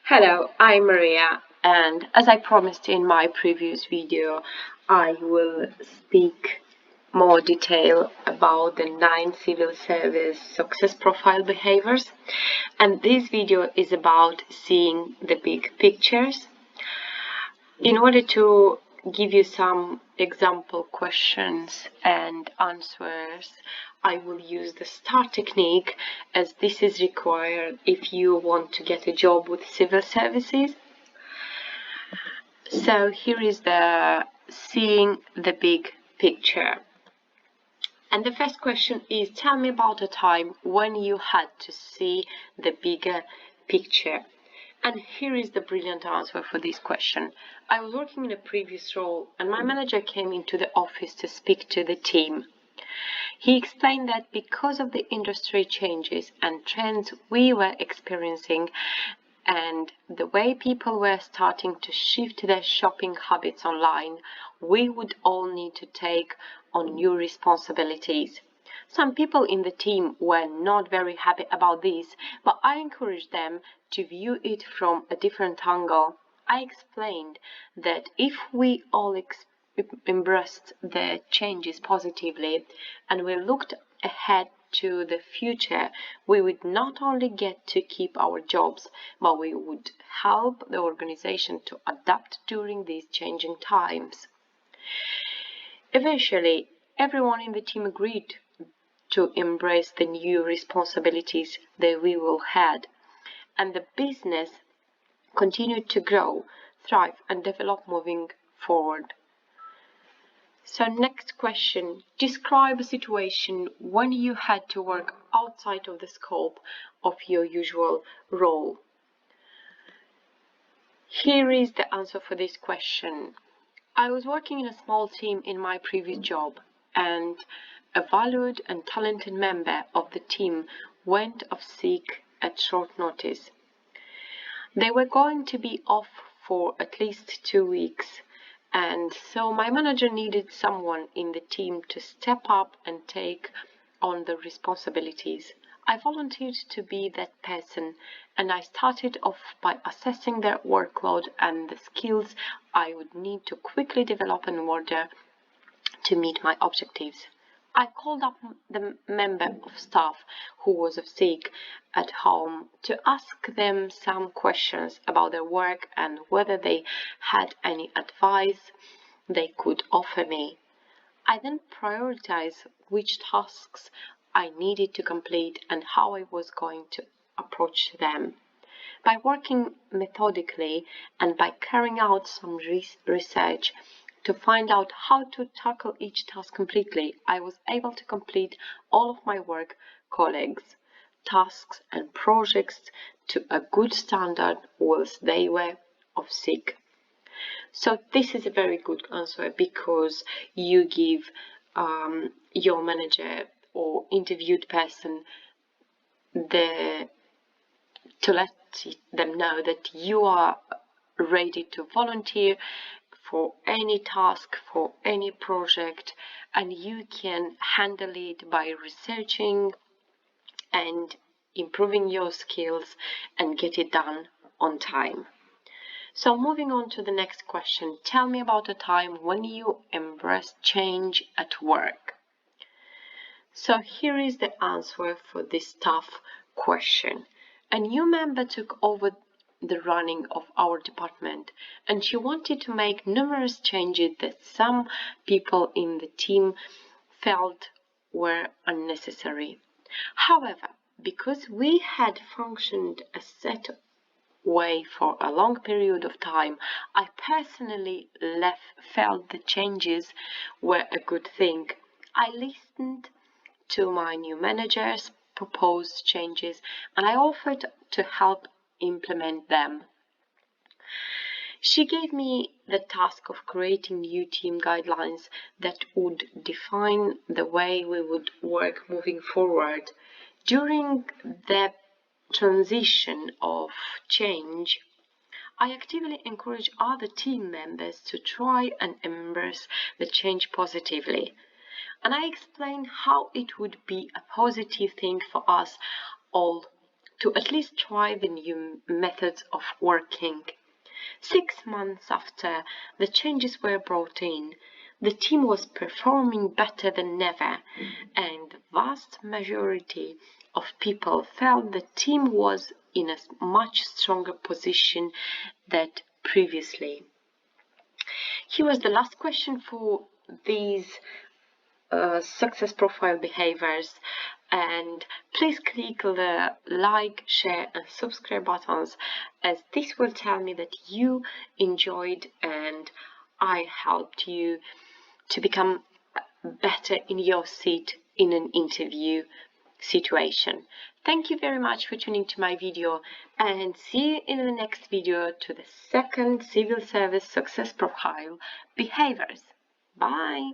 Hello, I'm Maria, and as I promised in my previous video, I will speak more detail about the 9 civil service success profile behaviors. And this video is about seeing the big pictures. In order to give you some example questions and answers, I will use the STAR technique, as this is required if you want to get a job with civil services. So here is the seeing the big picture. And the first question is, tell me about a time when you had to see the bigger picture. And here is the brilliant answer for this question. I was working in a previous role and my manager came into the office to speak to the team. He explained that because of the industry changes and trends we were experiencing and the way people were starting to shift their shopping habits online, we would all need to take on new responsibilities. Some people in the team were not very happy about this, but I encouraged them to view it from a different angle. I explained that if we all embraced the changes positively and we looked ahead to the future, we would not only get to keep our jobs, but we would help the organization to adapt during these changing times. Eventually, everyone in the team agreed to embrace the new responsibilities that we all had, and the business continued to grow, thrive, and develop moving forward. So next question, describe a situation when you had to work outside of the scope of your usual role. Here is the answer for this question. I was working in a small team in my previous job, and a valued and talented member of the team went off sick at short notice. They were going to be off for at least 2 weeks, and so my manager needed someone in the team to step up and take on the responsibilities. I volunteered to be that person, and I started off by assessing their workload and the skills I would need to quickly develop in order to meet my objectives. I called up the member of staff who was sick at home to ask them some questions about their work and whether they had any advice they could offer me. I then prioritized which tasks I needed to complete and how I was going to approach them. By working methodically and by carrying out some research to find out how to tackle each task completely, I was able to complete all of my work, colleagues, tasks and projects to a good standard whilst they were off sick. So this is a very good answer, because you give your manager or interviewed person to let them know that you are ready to volunteer for any task, for any project, and you can handle it by researching and improving your skills and get it done on time. So moving on to the next question, tell me about a time when you embraced change at work. So here is the answer for this tough question. A new member took over the running of our department, and she wanted to make numerous changes that some people in the team felt were unnecessary. However, because we had functioned a set way for a long period of time, I personally felt the changes were a good thing. I listened to my new manager's proposed changes and I offered to help implement them. She gave me the task of creating new team guidelines that would define the way we would work moving forward. During the transition of change, I actively encourage other team members to try and embrace the change positively. And I explained how it would be a positive thing for us all to at least try the new methods of working. 6 months after the changes were brought in, the team was performing better than ever, and the vast majority of people felt the team was in a much stronger position than previously. Here was the last question for these success profile behaviors, and please click the like, share and subscribe buttons, as this will tell me that you enjoyed and I helped you to become better in your seat in an interview situation. Thank you very much for tuning to my video, and see you in the next video to the second civil service success profile, behaviors. Bye.